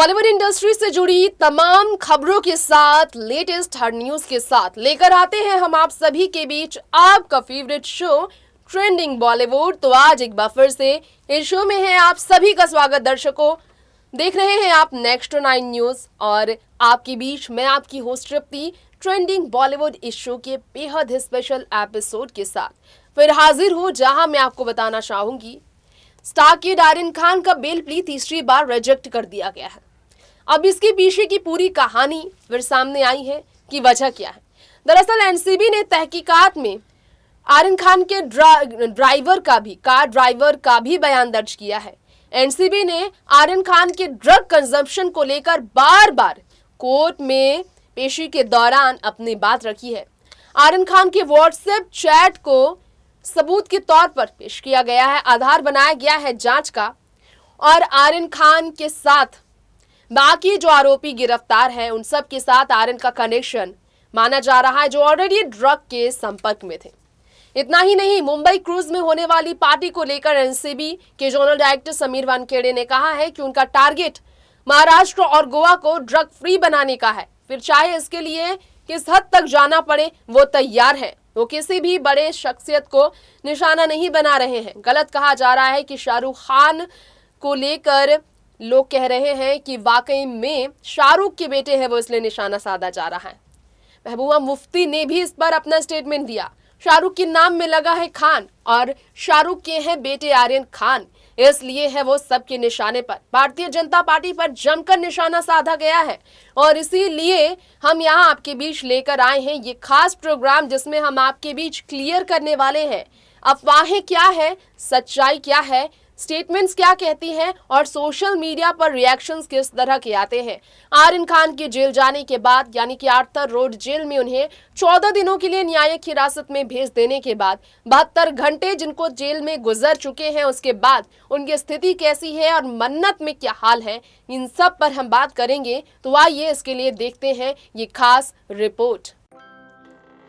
Bollywood industry से जुड़ी तमाम खबरों के साथ लेटेस्ट हर न्यूज के साथ लेकर आते हैं हम आप सभी के बीच आपका फेवरेट शो ट्रेंडिंग बॉलीवुड। तो आज एक बार फिर से इस शो में है आप सभी का स्वागत। दर्शकों, देख रहे हैं आप नेक्स्ट 9 न्यूज और आपके बीच मैं आपकी होस्ट रप्ती ट्रेंडिंग बॉलीवुड इस शो के बेहद स्पेशल एपिसोड के साथ फिर हाजिर हूं, जहां मैं आपको बताना चाहूंगी स्टार किड आर्यन खान का बेल प्ली तीसरी बार रिजेक्ट कर दिया गया है। अब इसके पीछे की पूरी कहानी फिर सामने आई है कि वजह क्या है। दरअसल एनसीबी ने तहकीकात में आर्यन खान के कार ड्राइवर का भी बयान दर्ज किया है। एनसीबी ने आर्यन खान के ड्रग कंजम्पशन को लेकर बार बार कोर्ट में पेशी के दौरान अपनी बात रखी है। आर्यन खान के व्हाट्सएप चैट को सबूत के तौर पर पेश किया गया है, आधार बनाया गया है जांच का। और आर्यन खान के साथ बाकी जो आरोपी गिरफ्तार हैं उन सब के साथ आर्यन का कनेक्शन माना जा रहा है, जो ऑलरेडी ड्रग के संपर्क में थे। इतना ही नहीं, मुंबई क्रूज में होने वाली पार्टी को लेकर एनसीबी के जोनल डायरेक्टर समीर वानखेड़े ने कहा है कि उनका टारगेट महाराष्ट्र और गोवा को ड्रग फ्री बनाने का है। फिर चाहे इसके लिए किस हद तक जाना पड़े वो तैयार है। वो किसी भी बड़े शख्सियत को निशाना नहीं बना रहे हैं। गलत कहा जा रहा है कि शाहरुख खान को लेकर लोग कह रहे हैं कि वाकई में शाहरुख के बेटे हैं वो इसलिए निशाना साधा जा रहा है। महबूबा मुफ्ती ने भी इस पर अपना स्टेटमेंट दिया। शाहरुख के नाम में लगा है खान और शाहरुख के हैं बेटे आर्यन खान, इसलिए है वो सबके निशाने पर। भारतीय जनता पार्टी पर जमकर निशाना साधा गया है और इसीलिए हम यहाँ आपके बीच लेकर आए हैं ये खास प्रोग्राम, जिसमें हम आपके बीच क्लियर करने वाले हैं अफवाहें क्या है, सच्चाई क्या है, स्टेटमेंट्स क्या कहती हैं और सोशल मीडिया पर रिएक्शंस किस तरह के आते हैं। आर्यन खान के जेल जाने के बाद, यानी कि आर्थर रोड जेल में उन्हें 14 दिनों के लिए न्यायिक हिरासत में भेज देने के बाद 72 घंटे जिनको जेल में गुजर चुके हैं, उसके बाद उनकी स्थिति कैसी है और मन्नत में क्या हाल है, इन सब पर हम बात करेंगे। तो आइए इसके लिए देखते हैं ये खास रिपोर्ट।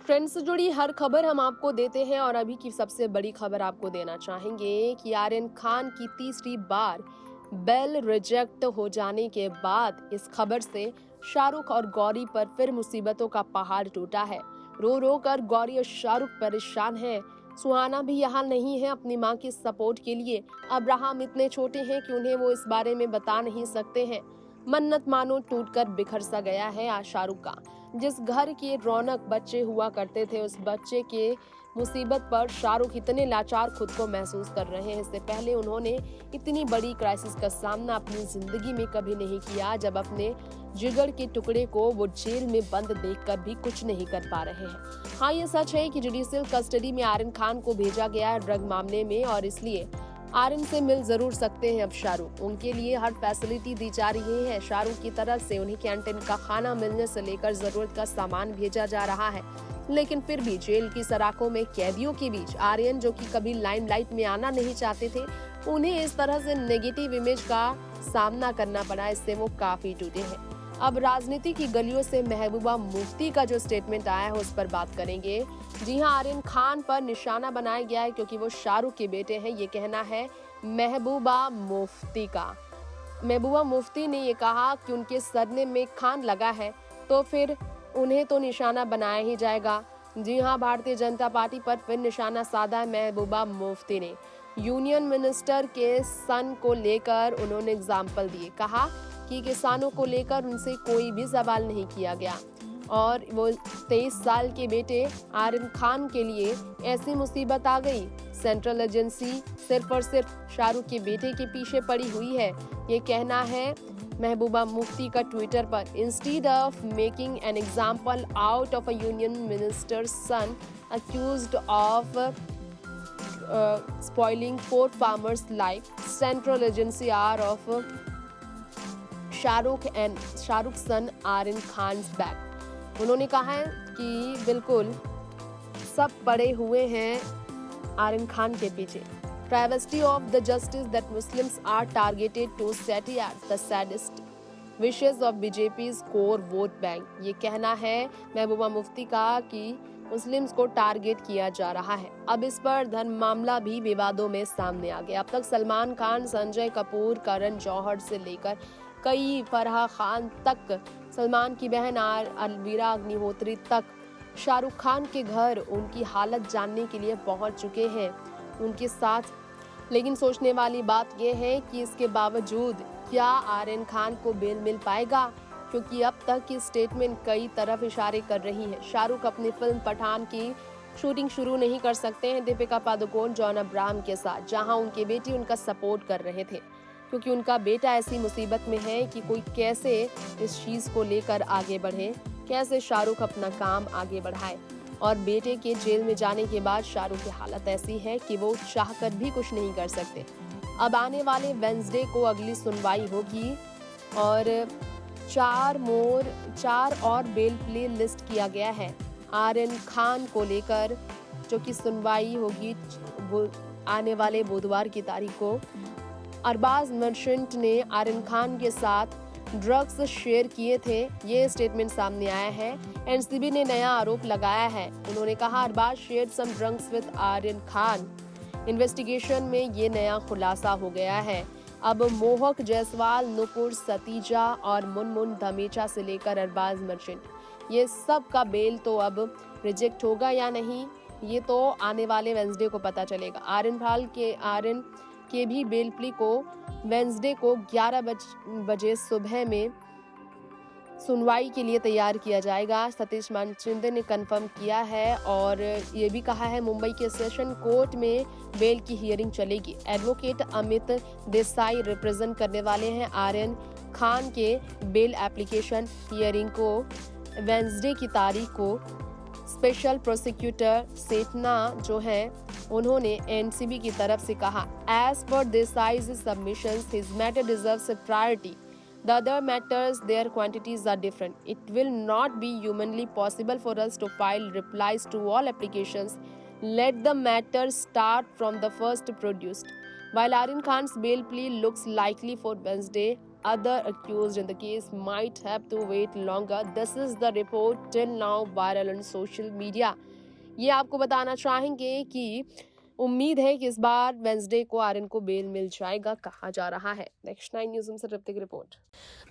ट्रेंड से जुड़ी हर खबर हम आपको देते हैं और अभी की सबसे बड़ी खबर आपको देना चाहेंगे कि आर्यन खान की तीसरी बार बेल रिजेक्ट हो जाने के बाद इस खबर से शाहरुख और गौरी पर फिर मुसीबतों का पहाड़ टूटा है। रो रो कर गौरी और शाहरुख परेशान हैं। सुहाना भी यहाँ नहीं है अपनी मां की सपोर्ट के लिए। अब्राहम इतने छोटे हैं कि उन्हें वो इस बारे में बता नहीं सकते हैं। मन्नत मानो टूटकर बिखर सा गया है आज शाहरुख का। जिस घर की रौनक बच्चे हुआ करते थे, उस बच्चे के मुसीबत पर शाहरुख इतने लाचार खुद को महसूस कर रहे हैं। इससे पहले उन्होंने इतनी बड़ी क्राइसिस का सामना अपनी जिंदगी में कभी नहीं किया, जब अपने जिगर के टुकड़े को वो जेल में बंद देखकर भी कुछ नहीं कर पा रहे हैं। हाँ, ये सच है कि जुडिशियल कस्टडी में आर्यन खान को भेजा गया है ड्रग मामले में, और इसलिए आर्यन से मिल जरूर सकते हैं अब शाहरुख। उनके लिए हर फैसिलिटी दी जा रही है। शाहरुख की तरफ से उन्हें कैंटीन का खाना मिलने से लेकर जरूरत का सामान भेजा जा रहा है। लेकिन फिर भी जेल की सराखों में कैदियों के बीच आर्यन, जो कि कभी लाइमलाइट में आना नहीं चाहते थे, उन्हें इस तरह से नेगेटिव इमेज का सामना करना पड़ा। इससे वो काफी टूटे हैं। अब राजनीति की गलियों से महबूबा मुफ्ती का जो स्टेटमेंट आया है उस पर बात करेंगे। जी हां, आर्यन खान पर निशाना बनाया गया है क्योंकि वो शाहरुख के बेटे हैं, ये कहना है महबूबा मुफ्ती का। महबूबा मुफ्ती ने ये कहा कि उनके सरनेम में खान लगा है तो फिर उन्हें तो निशाना बनाया ही जाएगा। जी हां, भारतीय जनता पार्टी पर फिर निशाना साधा है महबूबा मुफ्ती ने। यूनियन मिनिस्टर के सन को लेकर उन्होंने एग्जाम्पल दिए, कहा कि किसानों को लेकर उनसे कोई भी सवाल नहीं किया गया और वो 23 साल के बेटे आर्यन खान के लिए ऐसी मुसीबत आ गई। सेंट्रल एजेंसी सिर्फ और सिर्फ शाहरुख के बेटे के पीछे पड़ी हुई है, ये कहना है महबूबा मुफ्ती का ट्विटर पर। Instead of making an example out of a union minister son accused of spoiling poor farmers' life, Central Agency are of Shahrukh son Aryan Khan back. उन्होंने कहा है कि बिल्कुल सब पड़े हुए हैं आर्यन खान के पीछे। Travesty of the justice that Muslims are targeted to satiate the saddest wishes of BJP's core vote bank। ये कहना है महबूबा मुफ्ती का कि मुस्लिम्स को टारगेट किया जा रहा है। अब इस पर धर्म मामला भी विवादों में सामने आ गया। अब तक सलमान खान, संजय कपूर, करण जौहर से लेकर कई फराह खान तक, सलमान की बहन अलवीरा अग्निहोत्री तक शाहरुख खान के घर उनकी हालत जानने के लिए पहुंच चुके हैं उनके साथ। लेकिन सोचने वाली बात यह है कि इसके बावजूद क्या आर्यन खान को बेल मिल पाएगा, क्योंकि अब तक की स्टेटमेंट कई तरफ इशारे कर रही है। शाहरुख अपनी फिल्म पठान की शूटिंग शुरू नहीं कर सकते हैं दीपिका पादुकोण जॉन अब्राहम के साथ, जहां उनके बेटे उनका सपोर्ट कर रहे थे, क्योंकि उनका बेटा ऐसी मुसीबत में है कि कोई कैसे इस चीज को लेकर आगे बढ़े, कैसे शाहरुख अपना काम आगे बढ़ाए। और बेटे के जेल में जाने के बाद शाहरुख की हालत ऐसी है कि वो चाहकर भी कुछ नहीं कर सकते। अब आने वाले वेडनेसडे को अगली सुनवाई होगी और 4 और बेल प्ले लिस्ट किया गया है आर्यन खान को लेकर, जो कि सुनवाई होगी आने वाले बुधवार की तारीख को। अरबाज मर्चेंट ने आर्यन खान के साथ ड्रग्स शेयर किए थे, ये स्टेटमेंट सामने आया है। एनसीबी ने नया आरोप लगाया है। उन्होंने कहा Arbaaz share some drugs with Aryan Khan. Investigation में ये नया खुलासा हो गया है। अब मोहक जायसवाल, नुपुर सतीजा और मुनमुन धमेचा से लेकर अरबाज मर्चेंट, ये सब का बेल तो अब रिजेक्ट होगा या नहीं, ये तो आने वाले वेडनेसडे को पता चलेगा। आर्यन के भी बेल प्ली को वेडनेसडे को 11 बजे सुबह में सुनवाई के लिए तैयार किया जाएगा। सतीश मानचंदे ने कंफर्म किया है और ये भी कहा है मुंबई के सेशन कोर्ट में बेल की हियरिंग चलेगी। एडवोकेट अमित देसाई रिप्रेजेंट करने वाले हैं आर्यन खान के बेल एप्लीकेशन। हियरिंग को वेडनेसडे की तारीख को स्पेशल प्रोसिक्यूटर सेठना जो है उन्होंने एनसीबी की तरफ से कहा, as per देसाई's submissions, his matter deserves a priority. The other matters, their quantities are different. It will not be humanly possible for us to file replies to all applications. Let the matter start from the first produced. While Aryan Khan's bail plea looks likely for Wednesday, other accused in the case might have to wait longer. This is the report till now viral on social media. ये आपको बताना चाहेंगे कि उम्मीद है कि इस बार Wednesday को आर्यन को बेल मिल जाएगा, कहा जा रहा है। नेक्स्ट 9 न्यूज़ से ऋतिक रिपोर्ट।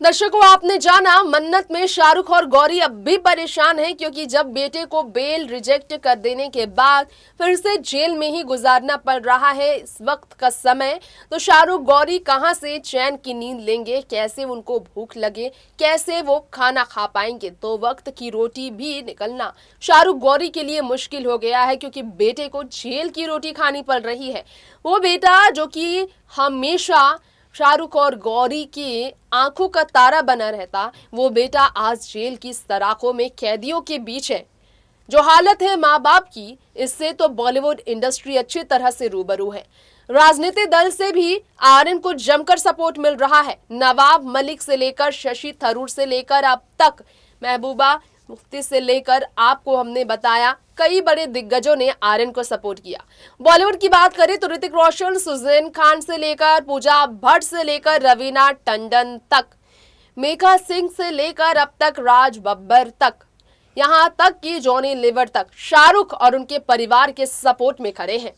दर्शकों, आपने जाना मन्नत में शाहरुख और गौरी अब भी परेशान हैं, क्योंकि जब बेटे को बेल रिजेक्ट कर देने के बाद फिर से जेल में ही गुजारना पड़ रहा है इस वक्त का समय, तो शाहरुख गौरी कहां से चैन की नींद लेंगे, कैसे उनको भूख लगे, कैसे वो खाना खा पाएंगे। तो वक्त की रोटी भी निकलना शाहरुख गौरी के लिए मुश्किल हो गया है, क्योंकि बेटे को जेल की रोटी खानी पड़ रही है। वो बेटा जो कि हमेशा शाहरुख और गौरी की आंखों का तारा बना रहता, वो बेटा आज जेल की सराखों में कैदियों के बीच है। जो हालत है माँ बाप की, इससे तो बॉलीवुड इंडस्ट्री अच्छी तरह से रूबरू है। राजनीतिक दल से भी आर्यन को जमकर सपोर्ट मिल रहा है। नवाब मलिक से लेकर शशि थरूर से लेकर अब तक महबूबा मुफ्ती से लेकर आपको हमने बताया, कई बड़े दिग्गजों ने आर्यन को सपोर्ट किया। बॉलीवुड की बात करें तो ऋतिक रोशन, सुजैन खान से लेकर पूजा भट्ट से लेकर रवीना टंडन तक, मेघा सिंह से लेकर अब तक राज बब्बर तक, यहाँ तक कि जॉनी लीवर तक शाहरुख और उनके परिवार के सपोर्ट में खड़े हैं।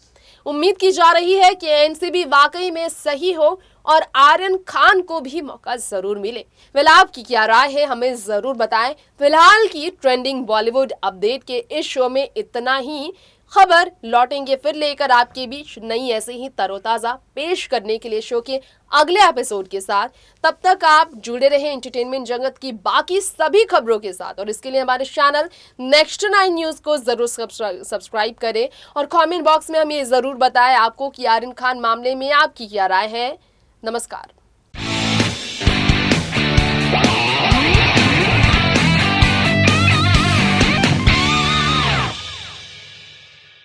उम्मीद की जा रही है कि एनसीबी वाकई में सही हो और आर्यन खान को भी मौका जरूर मिले। वेल, आपकी क्या राय है हमें जरूर बताएं। फिलहाल की ट्रेंडिंग बॉलीवुड अपडेट के इस शो में इतना ही। खबर लौटेंगे फिर लेकर आपके बीच नई ऐसे ही तरोताजा पेश करने के लिए शो के अगले एपिसोड के साथ। तब तक आप जुड़े रहें एंटरटेनमेंट जगत की बाकी सभी खबरों के साथ, और इसके लिए हमारे चैनल नेक्स्ट 9 न्यूज़ को जरूर सब्सक्राइब करें और कमेंट बॉक्स में हमें जरूर बताएं आपको कि आर्यन खान मामले में आपकी क्या राय है। नमस्कार।